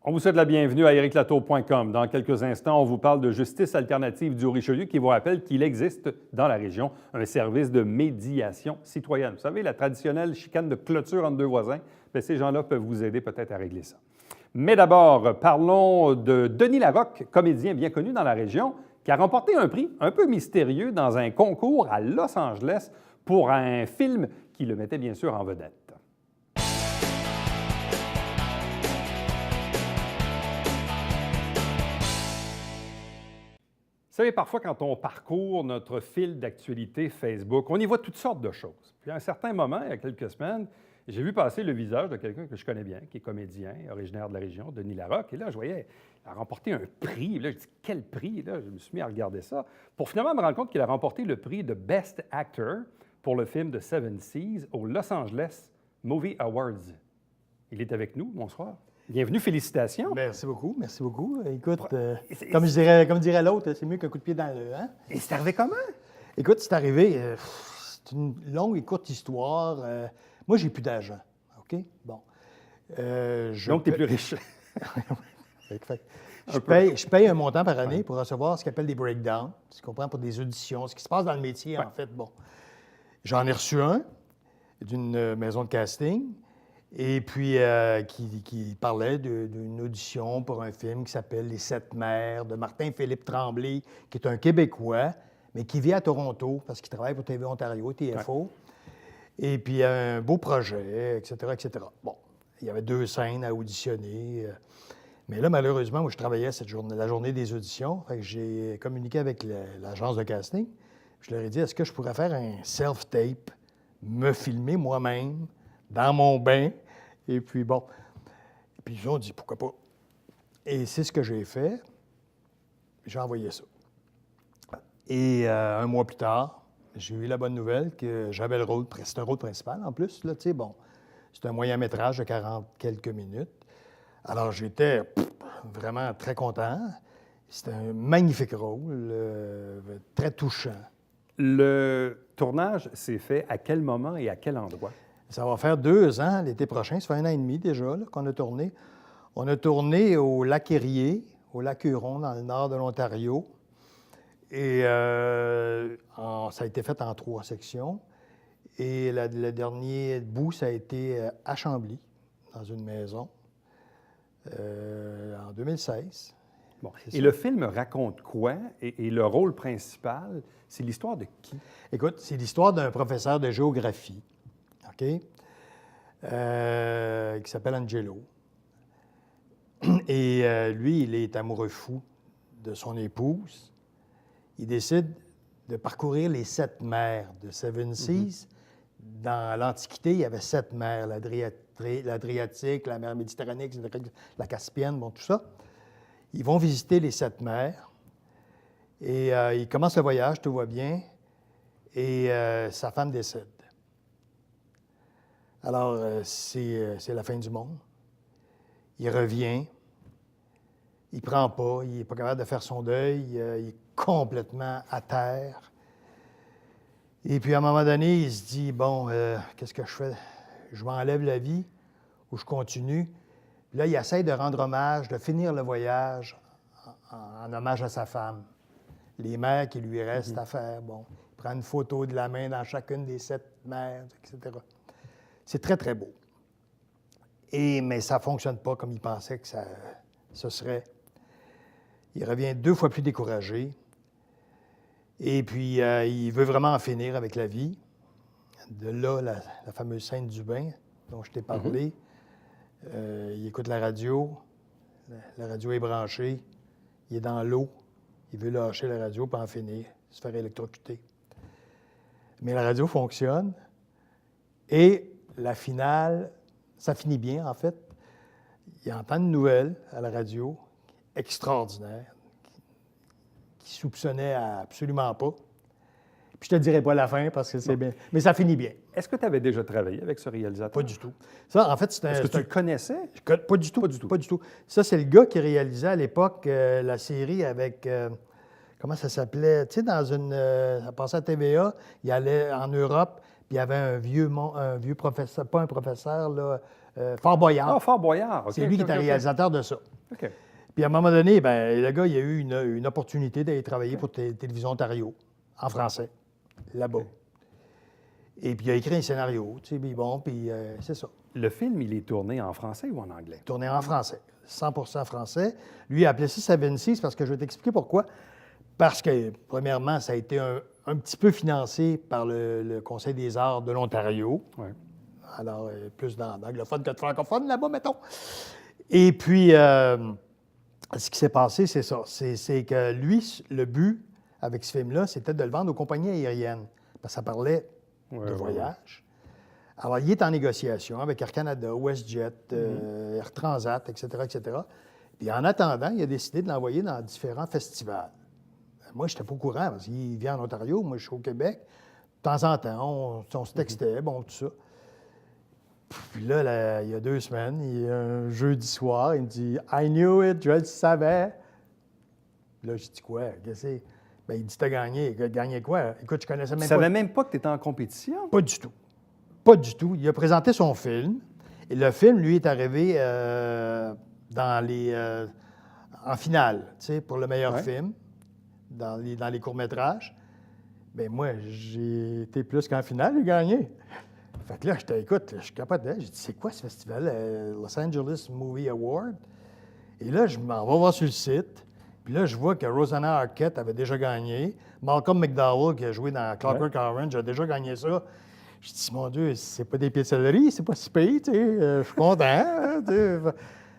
On vous souhaite la bienvenue à ericlatour.com. Dans quelques instants, on vous parle de Justice alternative du Richelieu qui vous rappelle qu'il existe dans la région un service de médiation citoyenne. Vous savez, la traditionnelle chicane de clôture entre deux voisins, bien, ces gens-là peuvent vous aider peut-être à régler ça. Mais d'abord, parlons de Denis Larocque, comédien bien connu dans la région, qui a remporté un prix un peu mystérieux dans un concours à Los Angeles pour un film qui le mettait bien sûr en vedette. Vous savez, parfois, quand on parcourt notre fil d'actualité Facebook, on y voit toutes sortes de choses. Puis à un certain moment, il y a quelques semaines, j'ai vu passer le visage de quelqu'un que je connais bien, qui est comédien, originaire de la région, Denis Larocque. Et là, je voyais, il a remporté un prix. Et là, je dis, quel prix? Et là, je me suis mis à regarder ça pour finalement me rendre compte qu'il a remporté le prix de Best Actor pour le film de Seven Seas au Los Angeles Movie Awards. Il est avec nous. Bonsoir. Bienvenue, félicitations. Merci beaucoup, merci beaucoup. Écoute, comme dirait l'autre, c'est mieux qu'un coup de pied dans le... Hein? Et c'est arrivé comment? Écoute, c'est arrivé, c'est une longue et courte histoire. Moi, j'ai plus d'argent, OK? Bon. Donc, tu es plus riche. Je paye un montant par année pour recevoir ce qu'on appelle des breakdowns, tu comprends, pour des auditions, ce qui se passe dans le métier, en fait. Bon. J'en ai reçu un d'une maison de casting. Et puis, qui parlait d'une audition pour un film qui s'appelle Les Sept Mères de Martin-Philippe Tremblay, qui est un Québécois, mais qui vit à Toronto parce qu'il travaille pour TV Ontario, TFO. Ouais. Et puis, un beau projet, etc., etc. Bon, il y avait 2 scènes à auditionner. Mais là, malheureusement, moi, je travaillais la journée des auditions. Fait que j'ai communiqué avec l'agence de casting. Je leur ai dit, est-ce que je pourrais faire un self-tape, me filmer moi-même, dans mon bain, et puis bon. Et puis ils ont dit, pourquoi pas? Et c'est ce que j'ai fait. J'ai envoyé ça. Et un mois plus tard, j'ai eu la bonne nouvelle que j'avais le rôle, c'est un rôle principal en plus, là, tu sais, bon. C'est un moyen-métrage de 40 quelques minutes. Alors j'étais vraiment très content. C'était un magnifique rôle, très touchant. Le tournage s'est fait à quel moment et à quel endroit? Ça va faire 2 ans l'été prochain. Ça fait 1 an et demi déjà qu'on a tourné. On a tourné au lac Erie, au lac Huron, dans le nord de l'Ontario. Et ça a été fait en 3 sections. Et le dernier bout, ça a été à Chambly, dans une maison, en 2016. Bon. Et le film raconte quoi? Et le rôle principal, c'est l'histoire de qui? Écoute, c'est l'histoire d'un professeur de géographie. OK? Qui s'appelle Angelo. Et lui, il est amoureux fou de son épouse. Il décide de parcourir les 7 mers de Seven Seas. Dans l'Antiquité, il y avait 7 mers, l'Adriatique, la mer Méditerranée, la Caspienne, bon, tout ça. Ils vont visiter les 7 mers. Et il commence le voyage, tout va bien. Et sa femme décède. Alors, c'est la fin du monde. Il revient, il prend pas, il n'est pas capable de faire son deuil, il est complètement à terre. Et puis, à un moment donné, il se dit, bon, qu'est-ce que je fais? Je m'enlève la vie ou je continue? Puis là, il essaie de rendre hommage, de finir le voyage en hommage à sa femme. Les mers qui lui restent à faire, bon. Il prend une photo de la main dans chacune des 7 mers, etc. C'est très, très beau. Mais ça ne fonctionne pas comme il pensait que ce serait. Il revient 2 fois plus découragé. Et puis, il veut vraiment en finir avec la vie. De là, la fameuse scène du bain dont je t'ai parlé. Il écoute la radio. La radio est branchée. Il est dans l'eau. Il veut lâcher la radio pour en finir, se faire électrocuter. Mais la radio fonctionne. Et la finale, ça finit bien, en fait. Il entend une nouvelle à la radio extraordinaire qui soupçonnait absolument pas. Puis je te dirai pas la fin parce que c'est bien. Mais ça finit bien. Est-ce que tu avais déjà travaillé avec ce réalisateur? Pas du tout. Ça, en fait, Est-ce que tu le connaissais? Pas du tout. Pas du tout. Pas du tout. Ça, c'est le gars qui réalisait à l'époque la série avec... comment ça s'appelait? Tu sais, ça passait à TVA, il allait en Europe, Puis il y avait un vieux professeur, pas un professeur, là, Fort Boyard. Ah, Fort Boyard. OK, C'est lui qui était réalisateur de ça. OK. Puis à un moment donné, ben, le gars, il a eu une opportunité d'aller travailler pour Télévision Ontario, en français, là-bas. Et puis il a écrit un scénario, tu sais, puis bon, puis c'est ça. Le film, il est tourné en français ou en anglais? Tourné en français, 100% français. Lui, il a appelé ça Seven Seas parce que je vais t'expliquer pourquoi. Parce que, premièrement, ça a été un petit peu financé par le Conseil des arts de l'Ontario. Oui. Alors, plus d'anglophone que de francophone là-bas, mettons. Et puis, ce qui s'est passé, c'est ça. C'est que lui, le but avec ce film-là, c'était de le vendre aux compagnies aériennes. Parce que ça parlait de voyage. Alors, il est en négociation avec Air Canada, WestJet, Air Transat, etc., etc. Puis, en attendant, il a décidé de l'envoyer dans différents festivals. Moi, je n'étais pas au courant parce qu'il vient en Ontario, moi, je suis au Québec. De temps en temps, on se textait, bon, tout ça. Puis là, il y a 2 semaines, un jeudi soir, il me dit « I knew it, je le savais ». Là, je dis « Quoi? Qu'est-ce que c'est? » Bien, il dit « T'as gagné. » Gagné quoi? Écoute, je connaissais même Tu pas. ne savais même pas que tu étais en compétition? Pas du tout. Pas du tout. Il a présenté son film. Et le film, lui, est arrivé en finale, tu sais, pour le meilleur film, dans les courts-métrages. Bien, moi, j'ai été plus qu'en finale, j'ai gagné. Fait que là, écoute, je capotais. J'ai dit, c'est quoi ce festival? Los Angeles Movie Award. Et là, je m'en vais voir sur le site. Puis là, je vois que Rosanna Arquette avait déjà gagné. Malcolm McDowell, qui a joué dans Clockwork Orange, a déjà gagné ça. Je dis, mon Dieu, c'est pas des pieds de céleri, c'est pas si payé, tu sais. Je suis content. Hein,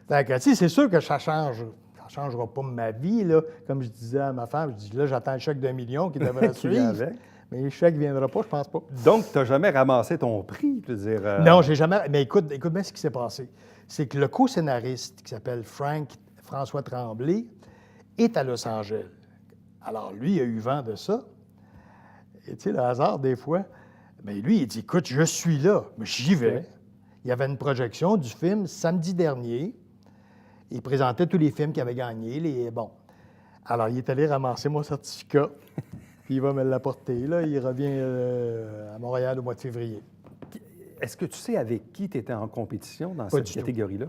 fait que, tu sais, c'est sûr que ça change. Ça ne changera pas ma vie, là. Comme je disais à ma femme, je dis, là, j'attends le chèque d'1 million qui devrait suivre. Mais le chèque ne viendra pas, je pense pas. Donc, tu n'as jamais ramassé ton prix, je veux dire... Non, j'ai jamais... Mais écoute bien ce qui s'est passé. C'est que le co-scénariste, qui s'appelle François Tremblay, est à Los Angeles. Alors, lui, il a eu vent de ça. Et tu sais, le hasard, des fois... Bien, lui, il dit, écoute, je suis là, mais j'y vais. Il y avait une projection du film samedi dernier. Il présentait tous les films qu'il avait gagnés. Bon. Alors, il est allé ramasser mon certificat. Puis il va me l'apporter. Là, il revient à Montréal au mois de février. Est-ce que tu sais avec qui tu étais en compétition dans cette catégorie-là?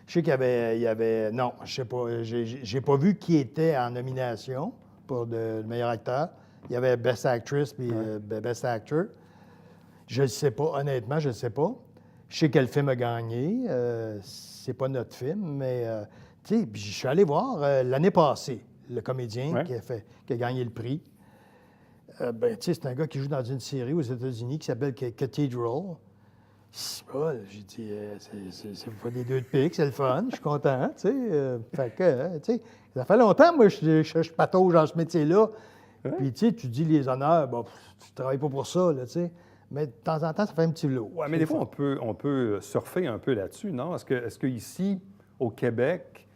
Je sais qu'il y avait... Non, je sais pas. J'ai pas vu qui était en nomination pour le meilleur acteur. Il y avait Best Actress puis Best Actor. Je ne sais pas. Honnêtement, je ne sais pas. Je sais quel film a gagné. C'est pas notre film, mais... tu sais, je suis allé voir l'année passée le comédien qui a gagné le prix. Ben, tu sais, c'est un gars qui joue dans une série aux États-Unis qui s'appelle Cathedral. J'ai dit, c'est pas des 2 de pique, c'est le fun, je suis content, tu sais. Fait que, tu sais, ça fait longtemps, moi, je patauge dans ce métier-là. Puis, tu sais, tu dis les honneurs, bon, tu travailles pas pour ça, là, tu sais. Mais de temps en temps, ça fait un petit lot. Oui, mais des fois, on peut surfer un peu là-dessus, non? Est-ce que ici, au Québec,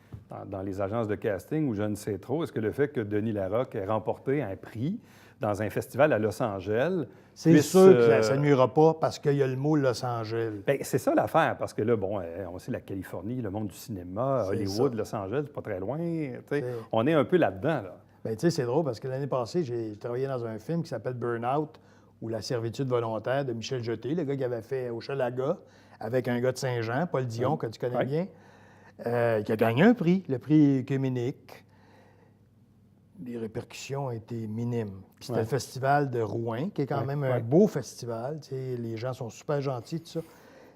dans les agences de casting ou je ne sais trop, est-ce que le fait que Denis Larocque ait remporté un prix dans un festival à Los Angeles... C'est sûr que ça ne nuira pas parce qu'il y a le mot Los Angeles. Bien, c'est ça l'affaire, parce que là, bon, on sait la Californie, le monde du cinéma, Hollywood, Los Angeles, c'est pas très loin. On est un peu là-dedans, là. Bien, tu sais, c'est drôle parce que l'année passée, j'ai travaillé dans un film qui s'appelle Burnout ou La servitude volontaire de Michel Jeté, le gars qui avait fait Hochelaga avec un gars de Saint-Jean, Paul Dion, que tu connais bien, qui a gagné un prix, le prix œcuménique. Les répercussions ont été minimes. Puis c'était le festival de Rouen, qui est quand même un beau festival. Tu sais, les gens sont super gentils, tout ça.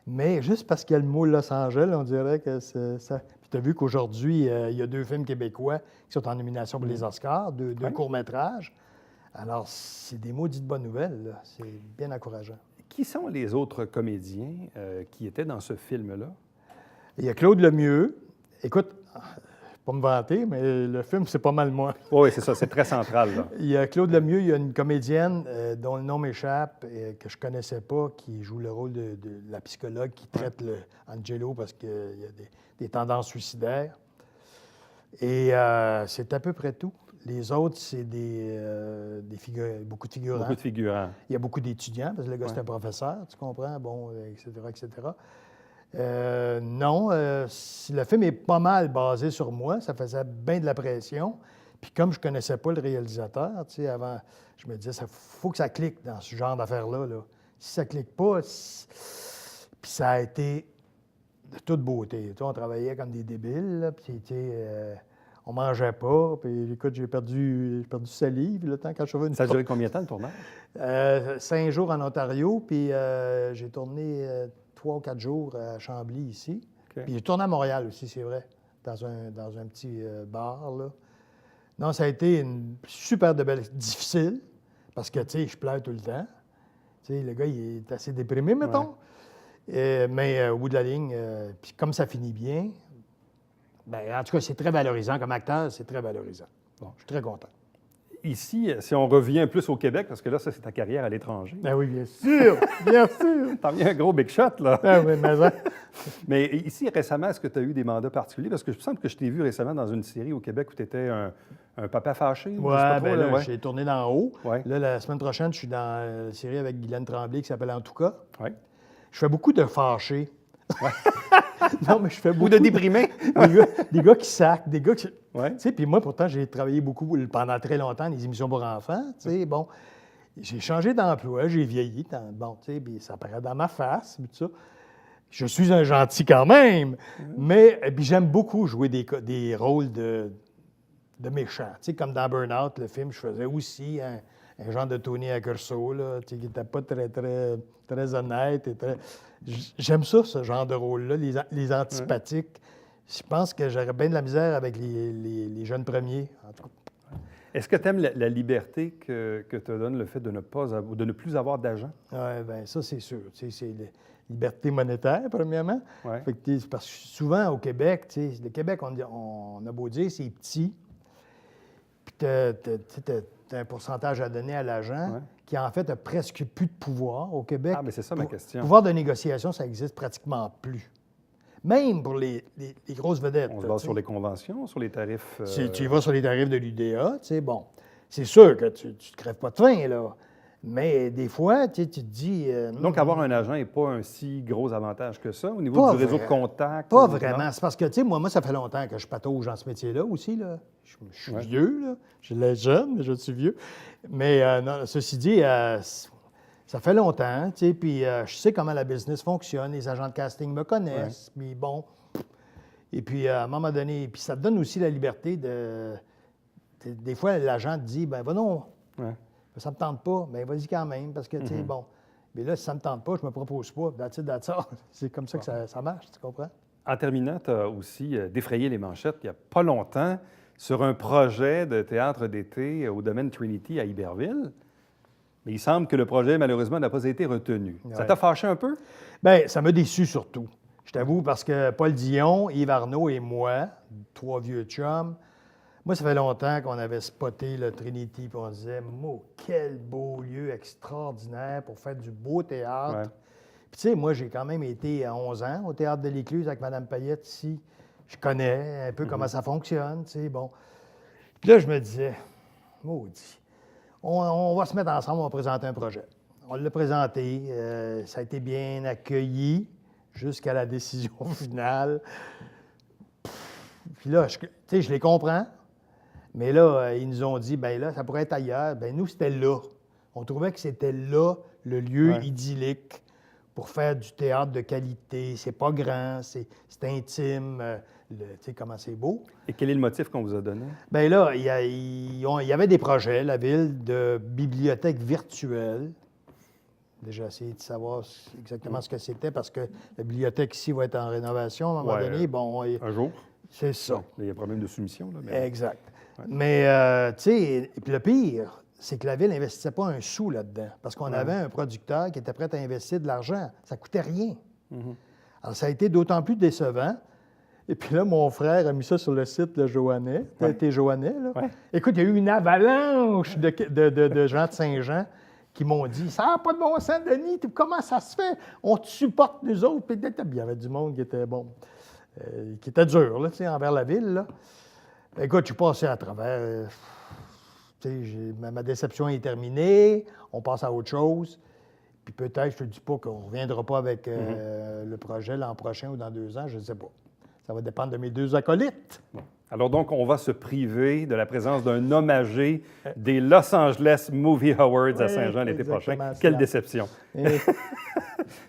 Mais juste parce qu'il y a le mot Los Angeles, on dirait que ça... Puis tu as vu qu'aujourd'hui, il y a 2 films québécois qui sont en nomination pour les Oscars, 2 courts-métrages. Alors, c'est des maudites bonnes nouvelles, là. C'est bien encourageant. Qui sont les autres comédiens qui étaient dans ce film-là? Il y a Claude Lemieux. Écoute... Pas me vanter, mais le film, c'est pas mal moi. Oui, c'est ça, c'est très central, là. Il y a Claude Lemieux, il y a une comédienne dont le nom m'échappe, que je connaissais pas, qui joue le rôle de la psychologue qui traite le Angelo parce qu'il y a des tendances suicidaires. Et c'est à peu près tout. Les autres, c'est beaucoup de figurants. Beaucoup de figurants. Il y a beaucoup d'étudiants, parce que le gars, c'est un professeur, tu comprends, bon, etc., etc. Non, si le film est pas mal basé sur moi, ça faisait bien de la pression. Puis comme je ne connaissais pas le réalisateur, tu sais, avant, je me disais, il faut que ça clique dans ce genre d'affaires-là. Là. Si ça ne clique pas, puis ça a été de toute beauté. Tu sais, on travaillait comme des débiles, là, puis on ne mangeait pas. Puis écoute, j'ai perdu salive le temps quand je suis revenu. Ça a duré combien de temps, le tournage? 5 jours en Ontario, puis j'ai tourné 3 ou 4 jours à Chambly, ici. Okay. Puis j'ai tourné à Montréal aussi, c'est vrai, dans un petit bar, là. Non, ça a été une super de belle... difficile, parce que, tu sais, je pleure tout le temps. Tu sais, le gars, il est assez déprimé, mettons. Ouais. Mais au bout de la ligne, puis comme ça finit bien, bien, en tout cas, c'est très valorisant. Comme acteur, c'est très valorisant. Bon, je suis très content. Ici, si on revient plus au Québec, parce que là, ça, c'est ta carrière à l'étranger. Ben oui, bien sûr, bien sûr. T'en viens un gros big shot, là. Ben oui, mais... Mais ici, récemment, est-ce que tu as eu des mandats particuliers? Parce que je me semble que je t'ai vu récemment dans une série au Québec où tu étais un papa fâché. Oui, bien là, j'ai tourné d'en haut. Ouais. Là, la semaine prochaine, je suis dans une série avec Guylaine Tremblay qui s'appelle « En tout cas ». Ouais. Je fais beaucoup de fâchés. Ouais. Non, mais je fais beaucoup... Ou de déprimés. Des gars qui sacent, des gars qui... Ouais. Tu sais, puis moi, pourtant, j'ai travaillé beaucoup pendant très longtemps, les émissions pour enfants, tu sais, bon. J'ai changé d'emploi, j'ai vieilli, bon, tu sais, puis ça apparaît dans ma face, tout ça. Je suis un gentil quand même, mais puis j'aime beaucoup jouer des rôles de méchants. Tu sais, comme dans Burnout, le film, je faisais aussi un genre de Tony Accurso, là, tu sais, qui n'était pas très, très, très honnête. Et J'aime ça, ce genre de rôle-là, les antipathiques. Je pense que j'aurais bien de la misère avec les jeunes premiers, en tout cas. Est-ce que tu aimes la liberté que te donne le fait de ne plus avoir d'agent? Oui, bien, ça, c'est sûr. Tu sais, c'est la liberté monétaire, premièrement. Ouais. Fait que, parce que souvent, au Québec, tu sais, le Québec, on a beau dire, c'est petit. Puis tu as un pourcentage à donner à l'agent qui, en fait, a presque plus de pouvoir au Québec. Ah, mais c'est ça ma question. Le pouvoir de négociation, ça n'existe pratiquement plus. Même pour les grosses vedettes. On se base sur les conventions, sur les tarifs... Tu y vas sur les tarifs de l'UDA, tu sais, bon. C'est sûr que tu ne te crèves pas de faim, là. Mais des fois, tu te dis... Donc, avoir un agent n'est pas un si gros avantage que ça au niveau du réseau de contacts? Pas vraiment. C'est parce que, tu sais, moi, ça fait longtemps que je patauge dans ce métier-là aussi, là. Je suis vieux, là. Je l'ai jeune, mais je suis vieux. Mais non, ceci dit, ça fait longtemps, tu sais, puis je sais comment la business fonctionne. Les agents de casting me connaissent, puis bon. Et puis, à un moment donné, puis ça te donne aussi la liberté de... Des fois, l'agent te dit, ben va non. Ouais. Ça ne me tente pas, mais vas-y quand même, parce que, tu sais, bon. Mais là, si ça ne me tente pas, je ne me propose pas. That's it, that's all. C'est comme ça que ça marche, tu comprends? En terminant, tu as aussi défrayé les manchettes il n'y a pas longtemps sur un projet de théâtre d'été au domaine Trinity à Iberville. Mais il semble que le projet, malheureusement, n'a pas été retenu. Ouais. Ça t'a fâché un peu? Bien, ça m'a déçu surtout. Je t'avoue, parce que Paul Dion, Yves Arnaud et moi, 3 vieux chums, moi, ça fait longtemps qu'on avait spoté le Trinity, puis on disait, quel beau lieu extraordinaire pour faire du beau théâtre. Ouais. Puis, tu sais, moi, j'ai quand même été à 11 ans au Théâtre de l'Écluse avec Mme Payette ici. Je connais un peu comment ça fonctionne, tu sais, bon. Puis là, je me disais, maudit, on va se mettre ensemble, on va présenter un projet. On l'a présenté, ça a été bien accueilli jusqu'à la décision finale. Puis là, tu sais, je les comprends. Mais là, ils nous ont dit, bien là, ça pourrait être ailleurs. Bien, nous, c'était là. On trouvait que c'était là, le lieu idyllique pour faire du théâtre de qualité. C'est pas grand, c'est intime. Tu sais, comment c'est beau. Et quel est le motif qu'on vous a donné? Bien là, il y avait des projets, la ville, de bibliothèque virtuelle. Déjà essayé de savoir exactement ce que c'était, parce que la bibliothèque ici va être en rénovation à un moment donné. Bon, un jour. C'est ça. Il y a un problème de soumission. Là, mais... Exact. Ouais. Mais, tu sais, et puis le pire, c'est que la Ville n'investissait pas un sou là-dedans, parce qu'on avait un producteur qui était prêt à investir de l'argent. Ça ne coûtait rien. Alors, ça a été d'autant plus décevant. Et puis là, mon frère a mis ça sur le site de Joannais. Tu as été Joannais, là? Ouais. Écoute, il y a eu une avalanche de gens de Saint-Jean qui m'ont dit « Ça n'a pas de bon sens, Denis, comment ça se fait? On te supporte, nous autres. » Puis il y avait du monde qui était, qui était dur, là, tu sais, envers la Ville, là. Écoute, je suis passé à travers. Ma déception est terminée. On passe à autre chose. Puis peut-être, je te dis pas qu'on ne reviendra pas avec le projet l'an prochain ou dans 2 ans, je ne sais pas. Ça va dépendre de mes 2 acolytes. Bon. Alors donc, on va se priver de la présence d'un hommagé des Los Angeles Movie Awards à Saint-Jean l'été prochain. exactement, Quelle cela. déception. Et-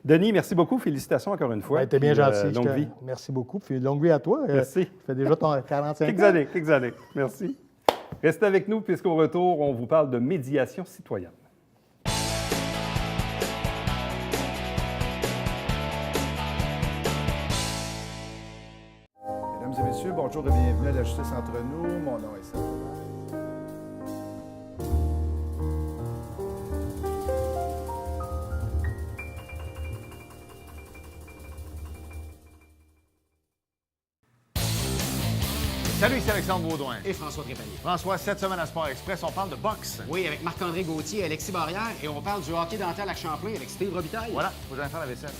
Denis, merci beaucoup. Félicitations encore une fois. T'es bien Puis, gentil. longue vie. Merci beaucoup. Puis longue vie à toi. Merci. Ça fait déjà ton 45 Quelques ans. années, quelques années. Merci. Restez avec nous puisqu'au retour, on vous parle de médiation citoyenne. Mesdames et messieurs, bonjour et bienvenue à la Justice entre nous. Mon nom est Serge. Salut, c'est Alexandre Baudouin. Et François Trépanier. François, cette semaine à Sport Express, on parle de boxe. Oui, avec Marc-André Gauthier et Alexis Barrière. Et on parle du hockey dental à Champlain avec Steve Robitaille. Voilà, faut que j'aille faire la vaisselle.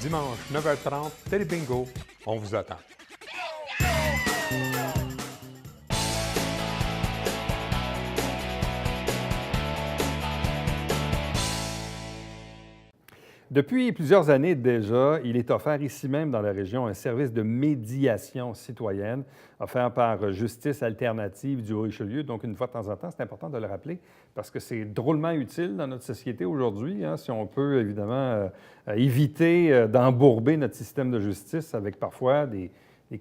Dimanche, 9h30, Télé Bingo, on vous attend. Depuis plusieurs années déjà, il est offert ici même dans la région un service de médiation citoyenne offert par Justice alternative du Haut-Richelieu. Donc, une fois de temps en temps, c'est important de le rappeler parce que c'est drôlement utile dans notre société aujourd'hui. Si on peut évidemment éviter d'embourber notre système de justice avec parfois des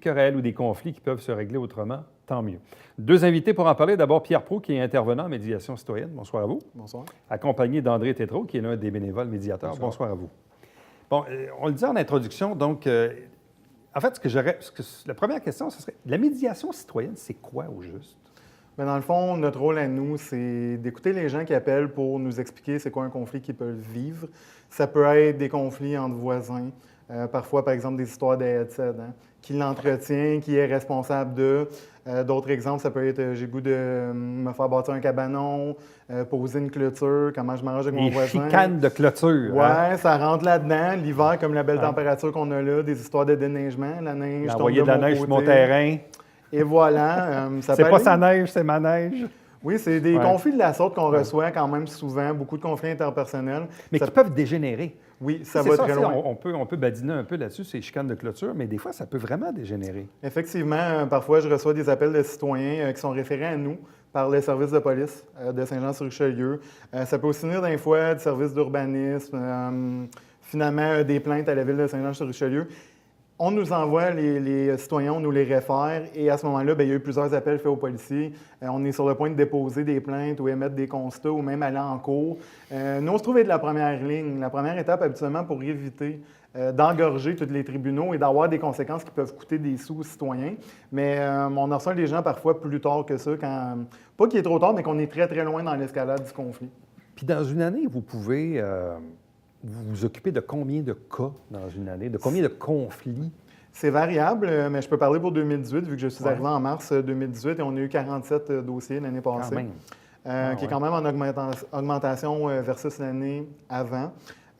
querelles ou des conflits qui peuvent se régler autrement, tant mieux. Deux invités pour en parler. D'abord, Pierre Proulx, qui est intervenant en médiation citoyenne. Bonsoir à vous. Bonsoir. Accompagné d'André Tétrault, qui est l'un des bénévoles médiateurs. Bonsoir à vous. Bon, on le dit en introduction, donc, en fait, la première question, ce serait, la médiation citoyenne, c'est quoi au juste? Bien, dans le fond, notre rôle à nous, c'est d'écouter les gens qui appellent pour nous expliquer c'est quoi un conflit qu'ils peuvent vivre. Ça peut être des conflits entre voisins, parfois, par exemple, des histoires de headset, qui l'entretient, qui est responsable de. D'autres exemples, ça peut être j'ai le goût de me faire bâtir un cabanon, poser une clôture, comment je m'arrange avec mon Les voisin. chicanes de clôture. Ouais, ça rentre là-dedans. L'hiver, comme la belle température qu'on a là, des histoires de déneigement. La neige tombe Envoyer de la mon neige sur mon côté. terrain. Et voilà. Ça C'est peut pas aller. sa neige, c'est ma neige. Oui, c'est des Ouais. conflits de la sorte qu'on reçoit quand même souvent, beaucoup de conflits interpersonnels. Mais Ça- qui peuvent dégénérer. Oui, ça C'est va ça, très tu sais, loin. on peut badiner un peu là-dessus, ces chicanes de clôture, mais des fois, ça peut vraiment dégénérer. Effectivement, parfois, je reçois des appels de citoyens qui sont référés à nous par le service de police de Saint-Jean-sur-Richelieu. Ça peut aussi venir d'un fois du service d'urbanisme, finalement, des plaintes à la ville de Saint-Jean-sur-Richelieu. On nous envoie les citoyens, on nous les réfère, et à ce moment-là, bien, il y a eu plusieurs appels faits aux policiers. On est sur le point de déposer des plaintes ou émettre des constats ou même aller en cours. Nous, on se trouve être la première ligne, la première étape habituellement pour éviter d'engorger tous les tribunaux et d'avoir des conséquences qui peuvent coûter des sous aux citoyens. Mais on en reçoit les gens parfois plus tard que ça, pas qu'il est trop tard, mais qu'on est très, très loin dans l'escalade du conflit. Puis dans une année, vous pouvez vous occuper de combien de cas dans une année, de combien de conflits? C'est variable, mais je peux parler pour 2018, vu que je suis Ouais. arrivé en mars 2018 et on a eu 47 dossiers l'année passée. Quand même. Qui est ouais. quand même en augmentation versus l'année avant.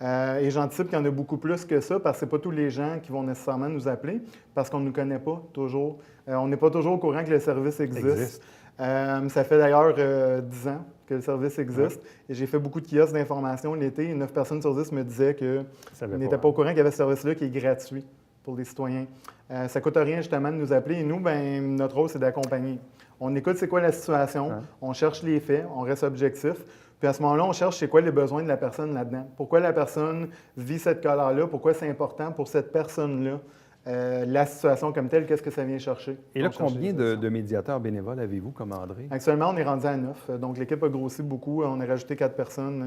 Et j'anticipe qu'il y en a beaucoup plus que ça, parce que ce pas tous les gens qui vont nécessairement nous appeler, parce qu'on ne nous connaît pas toujours. On n'est pas toujours au courant que le service existe. Ça fait d'ailleurs 10 ans que le service existe. Et j'ai fait beaucoup de kiosques d'information l'été, et 9 personnes sur 10 me disaient qu'ils savaient n'étaient pas au courant qu'il y avait ce service-là qui est gratuit pour les citoyens. Ça ne coûte rien justement de nous appeler, et nous, ben, notre rôle, c'est d'accompagner. On écoute c'est quoi la situation, on cherche les faits, on reste objectif. Puis à ce moment-là, on cherche c'est quoi les besoins de la personne là-dedans. Pourquoi la personne vit cette colère-là? Pourquoi c'est important pour cette personne-là? La situation comme telle, qu'est-ce que ça vient chercher? Et là, On cherche combien les solutions. de médiateurs bénévoles avez-vous comme André? Actuellement, on est rendu à 9. Donc, l'équipe a grossi beaucoup. On a rajouté 4 personnes,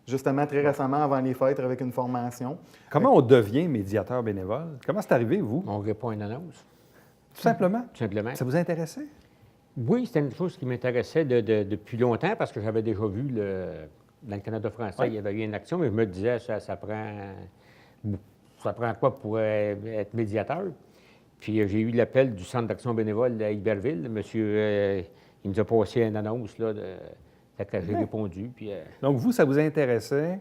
justement, très récemment, avant les fêtes, avec une formation. Comment on devient médiateur bénévole? Comment c'est arrivé, vous? On répond à une annonce, Tout simplement? tout simplement. Ça vous intéressait? Oui, c'était une chose qui m'intéressait depuis longtemps parce que j'avais déjà vu dans le Canada français, Oui. il y avait eu une action, mais je me disais, ça prend quoi pour être médiateur? Puis j'ai eu l'appel du Centre d'action bénévole à Iberville, M. il nous a passé une annonce, là, fait que j'ai répondu, puis... Donc, vous, ça vous intéressait.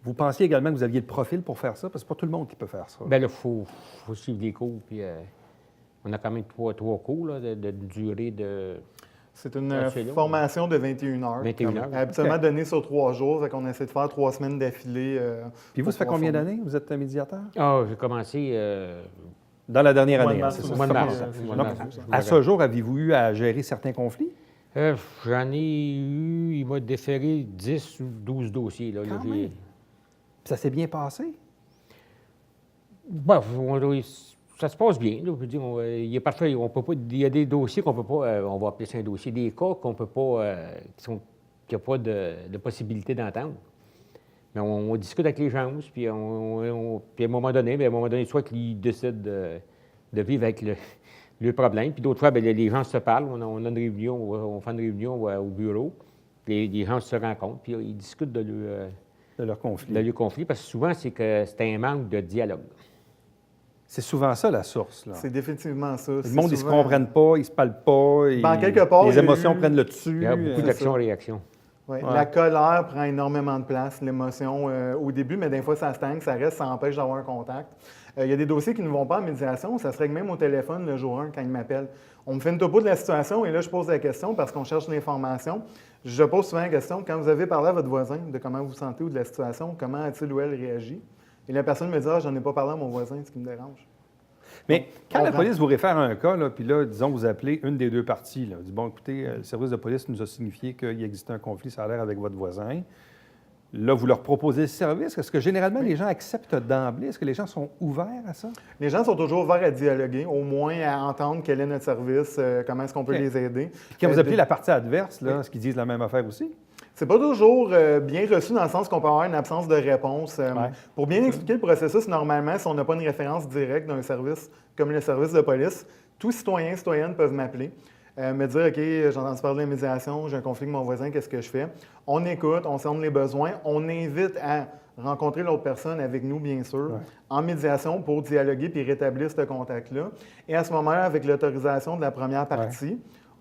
Vous pensiez également que vous aviez le profil pour faire ça, parce que c'est pas tout le monde qui peut faire ça. Bien là, il faut suivre les cours, puis on a quand même trois cours, là, de durée de... C'est une Assez long, formation de 21 heures. 21 heures. Habituellement OK. donnée sur 3 jours, fait qu'on essaie de faire 3 semaines d'affilée. Puis vous, pour ça fait pouvoir combien former. d'années que vous êtes médiateur? Ah, j'ai commencé... Dans la dernière Au mois année, de hein, mars, c'est au ça? mois de Ça mars. commence. Au mois de Donc, mars. à ce jour, avez-vous eu à gérer certains conflits? J'en ai eu, il m'a déféré 10 ou 12 dossiers. Là, Quand j'ai- même. Ça s'est bien passé? Bon, ça se passe bien. Là, je veux dire, il est parfait. On peut pas, il y a des dossiers qu'on peut pas, on va appeler ça un dossier, des cas qu'on peut pas, qu'il n'y a pas de possibilité d'entendre. Mais on discute avec les gens, puis, puis à un moment donné, soit qu'ils décident de vivre avec le problème, puis d'autres fois, bien, les gens se parlent, on a une réunion, on fait une réunion au bureau, puis les gens se rencontrent, puis ils discutent de De leur conflit. leur conflit, parce que souvent, c'est un manque de dialogue. C'est souvent ça, la source. Là. C'est définitivement ça. Le C'est monde, ils ne se souvent- comprennent pas, ils ne se parlent pas. Ben, quelque part, il les y a émotions eu- prennent le dessus. Il y a beaucoup c'est d'action-réaction. Ouais. Ouais. La colère prend énormément de place, l'émotion au début, mais des fois ça stagne, ça reste, ça empêche d'avoir un contact. Il y a des dossiers qui ne vont pas en médiation, ça se règle même au téléphone le jour 1 quand ils m'appellent. On me fait une topo de la situation et là je pose la question parce qu'on cherche l'information. Je pose souvent la question, quand vous avez parlé à votre voisin de comment vous vous sentez ou de la situation, comment a-t-il ou elle réagi? Et la personne me dit, ah, j'en ai pas parlé à mon voisin, ce qui me dérange. Mais quand la comprends. police vous réfère à un cas, là, puis là, disons, vous appelez une des deux parties, là, vous dites, bon, écoutez, le service de police nous a signifié qu'il existait un conflit salaire avec votre voisin. Là, vous leur proposez le service. Est-ce que généralement, les gens acceptent d'emblée? Est-ce que les gens sont ouverts à ça? Les gens sont toujours ouverts à dialoguer, au moins à entendre quel est notre service, comment est-ce qu'on peut OK. les aider. Puis quand vous appelez de- la partie adverse, là, est-ce qu'ils disent la même affaire aussi? C'est pas toujours bien reçu dans le sens qu'on peut avoir une absence de réponse. Ouais. Pour bien expliquer le processus, normalement, si on n'a pas une référence directe d'un service comme le service de police, tous citoyens et citoyennes peuvent m'appeler, me dire, OK, j'ai entendu parler de la médiation, j'ai un conflit avec mon voisin, qu'est-ce que je fais? On écoute, on sonde les besoins, on invite à rencontrer l'autre personne avec nous, bien sûr, Ouais. en médiation pour dialoguer puis rétablir ce contact-là. Et à ce moment-là, avec l'autorisation de la première partie,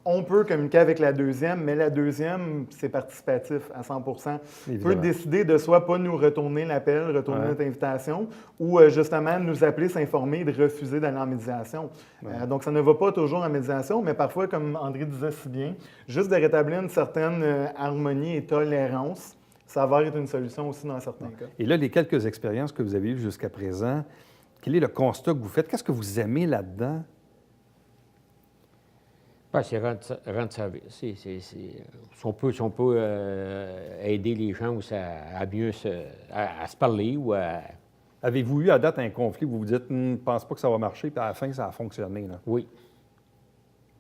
on peut communiquer avec la deuxième, mais la deuxième, c'est participatif à 100 peut Évidemment. décider de soit pas nous retourner l'appel, retourner Ouais. notre invitation, ou justement nous appeler, s'informer et de refuser d'aller en médiation. Donc, ça ne va pas toujours en médiation, mais parfois, comme André disait si bien, juste de rétablir une certaine harmonie et tolérance, ça va être une solution aussi dans certains cas. Et là, les quelques expériences que vous avez eues jusqu'à présent, quel est le constat que vous faites? Qu'est-ce que vous aimez là-dedans? Ben, c'est rendre service. Si on peut aider les gens aussi à mieux à se parler ou à... Avez-vous eu à date un conflit où vous vous dites, je ne pense pas que ça va marcher, puis à la fin, ça a fonctionné? Là? Oui.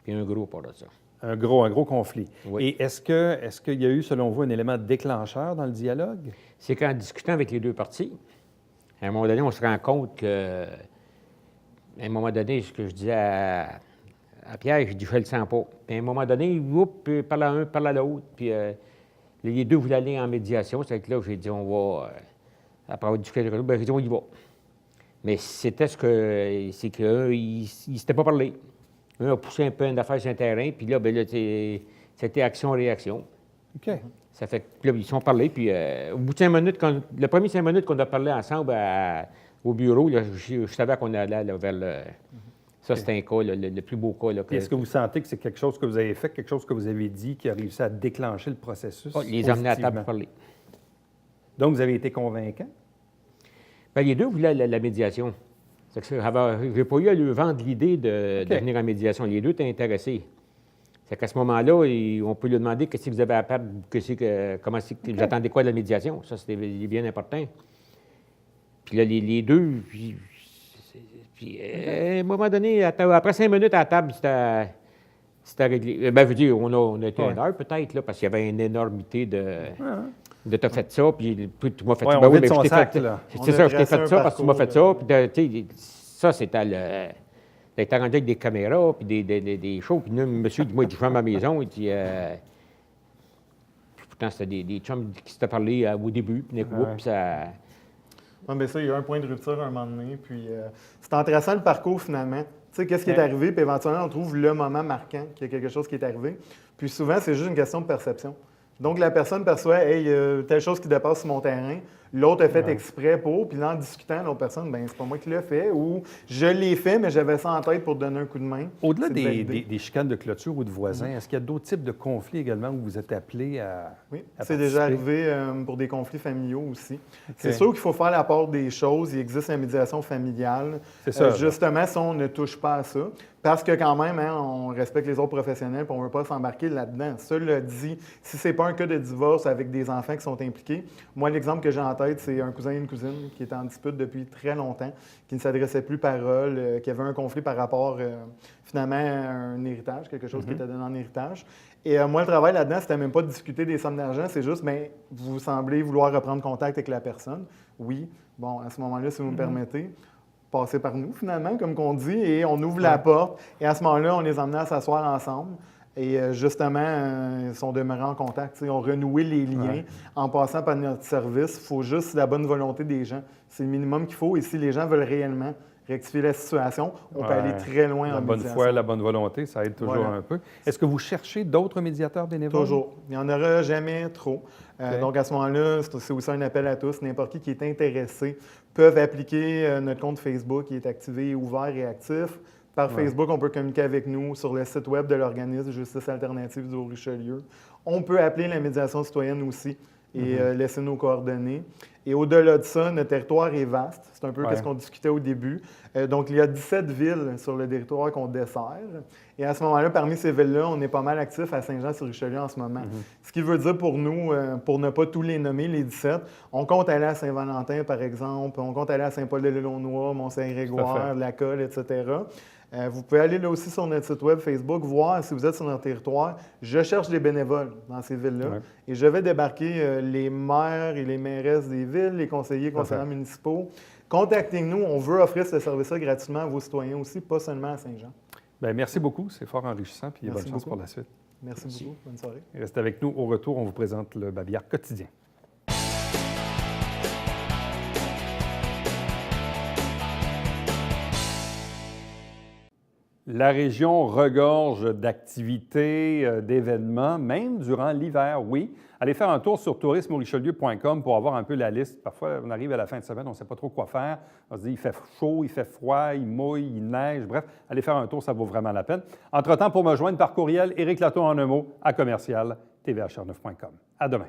Puis un gros part de ça. Un gros conflit. Oui. Et est-ce qu'il y a eu, selon vous, un élément déclencheur dans le dialogue? C'est qu'en discutant avec les deux parties, à un moment donné, on se rend compte que, à un moment donné, ce que je disais à Pierre, je dis, je ne le sens pas. Puis à un moment donné, puis parle à un, parle à l'autre, puis les deux voulaient aller en médiation. C'est que là, j'ai dit, on va, après avoir discuté avec l'autre, ben, j'ai dit, on y va. Mais c'est qu'un, il ne s'était pas parlé. Un a poussé un peu une affaire sur un terrain, puis là, ben là, c'était action-réaction. OK. Ça fait que là, ils sont parlé, puis au bout de 5 minutes, le premier 5 minutes qu'on a parlé ensemble au bureau, là, je savais qu'on allait là, vers le... Ça, c'était un cas, le plus beau cas. Là, Puis est-ce que vous sentez que c'est quelque chose que vous avez fait, quelque chose que vous avez dit qui a réussi à déclencher le processus? les amener à table positivement? pour parler. Donc, vous avez été convaincant? Bien, les deux voulaient la médiation. Je n'ai pas eu à lui vendre l'idée de venir en médiation. Les deux étaient intéressés. C'est qu'à ce moment-là, on peut lui demander qu'est-ce que vous avez à perdre, vous attendez quoi de la médiation. Ça, c'était bien important. Puis là, les deux... Puis, à un moment donné, après 5 minutes à la table, c'était réglé. Ben, je veux dire, on a été Ouais. 1 heure peut-être, là, parce qu'il y avait une énormité de t'as fait ça, puis tu m'as fait Ouais, ça. on Ben oui, vide mais son je t'ai sac, fait là. C'est On ça, a je t'ai tracé fait un ça parce que tu m'as fait ça. parcours, Puis, tu sais, ça, c'était le... T'es rendu avec des caméras, puis des shows. Puis là, monsieur, il dit, moi, je vais à ma maison. Il dit... Puis pourtant, c'était des chums qui s'étaient parlé au début, puis puis ça... Oui, bien ça, il y a eu un point de rupture à un moment donné. Puis c'est en traçant le parcours finalement. Tu sais, qu'est-ce qui est arrivé, puis éventuellement, on trouve le moment marquant qu'il y a quelque chose qui est arrivé. Puis souvent, c'est juste une question de perception. Donc, la personne perçoit, hey, telle chose qui dépasse sur mon terrain. L'autre a fait exprès pour, puis là, en discutant, l'autre personne, ben c'est pas moi qui l'ai fait, ou je l'ai fait, mais j'avais ça en tête pour donner un coup de main. Au-delà C'est de valider. des chicanes de clôture ou de voisins, est-ce qu'il y a d'autres types de conflits également où vous êtes appelés à Oui, à c'est déjà participer? arrivé pour des conflits familiaux aussi. C'est sûr qu'il faut faire la part des choses. Il existe la médiation familiale. C'est ça, là. Justement, si on ne touche pas à ça, parce que quand même, hein, on respecte les autres professionnels et on ne veut pas s'embarquer là-dedans. Cela dit, si ce n'est pas un cas de divorce avec des enfants qui sont impliqués, moi, l'exemple que j'ai en tête, c'est un cousin et une cousine qui étaient en dispute depuis très longtemps, qui ne s'adressaient plus parole, qui avaient un conflit par rapport, finalement, à un héritage, quelque chose qui était donné en héritage. Et moi, le travail là-dedans, c'était même pas de discuter des sommes d'argent, c'est juste, bien, vous semblez vouloir reprendre contact avec la personne. Oui, bon, à ce moment-là, si vous me permettez, passez par nous, finalement, comme qu'on dit, et on ouvre la porte. Et à ce moment-là, on les emmenait à s'asseoir ensemble. Et justement, ils sont demeurés en contact. Ils ont renoué les liens en passant par notre service. Il faut juste la bonne volonté des gens. C'est le minimum qu'il faut. Et si les gens veulent réellement rectifier la situation, on peut aller très loin La en bonne médiation. foi, la bonne volonté, ça aide toujours Voilà. un peu. Est-ce que vous cherchez d'autres médiateurs bénévoles? Toujours. Il n'y en aura jamais trop. OK. Donc, à ce moment-là, c'est aussi un appel à tous. N'importe qui est intéressé peuvent appliquer notre compte Facebook qui est activé, ouvert et actif. Par Facebook, on peut communiquer avec nous sur le site web de l'organisme Justice Alternative du Haut-Richelieu. On peut appeler la médiation citoyenne aussi et laisser nos coordonnées. Et au-delà de ça, notre territoire est vaste. C'est un peu ce qu'on discutait au début. Donc, il y a 17 villes sur le territoire qu'on dessert. Et à ce moment-là, parmi ces villes-là, on est pas mal actifs à Saint-Jean-sur-Richelieu en ce moment. Ce qui veut dire pour nous, pour ne pas tous les nommer, les 17, on compte aller à Saint-Valentin, par exemple, on compte aller à Saint-Paul-de-l'Éloignois, Mont-Saint-Grégoire, La Colle, etc. Vous pouvez aller là aussi sur notre site web Facebook, voir si vous êtes sur notre territoire. Je cherche des bénévoles dans ces villes-là. Ouais. Et je vais débarquer les maires et les mairesses des villes, les conseillers, conseillers municipaux. Contactez-nous. On veut offrir ce service-là gratuitement à vos citoyens aussi, pas seulement à Saint-Jean. Bien, merci beaucoup. C'est fort enrichissant. Puis Merci bonne chance beaucoup. pour la suite. Merci beaucoup. Bonne soirée. Restez avec nous. Au retour, on vous présente le Babillard quotidien. La région regorge d'activités, d'événements, même durant l'hiver, oui. Allez faire un tour sur tourismerichelieu.com pour avoir un peu la liste. Parfois, on arrive à la fin de semaine, on ne sait pas trop quoi faire. On se dit, il fait chaud, il fait froid, il mouille, il neige. Bref, allez faire un tour, ça vaut vraiment la peine. Entre-temps, pour me joindre par courriel, Éric Lato en un mot, à commercial, tvhr9.com. À demain.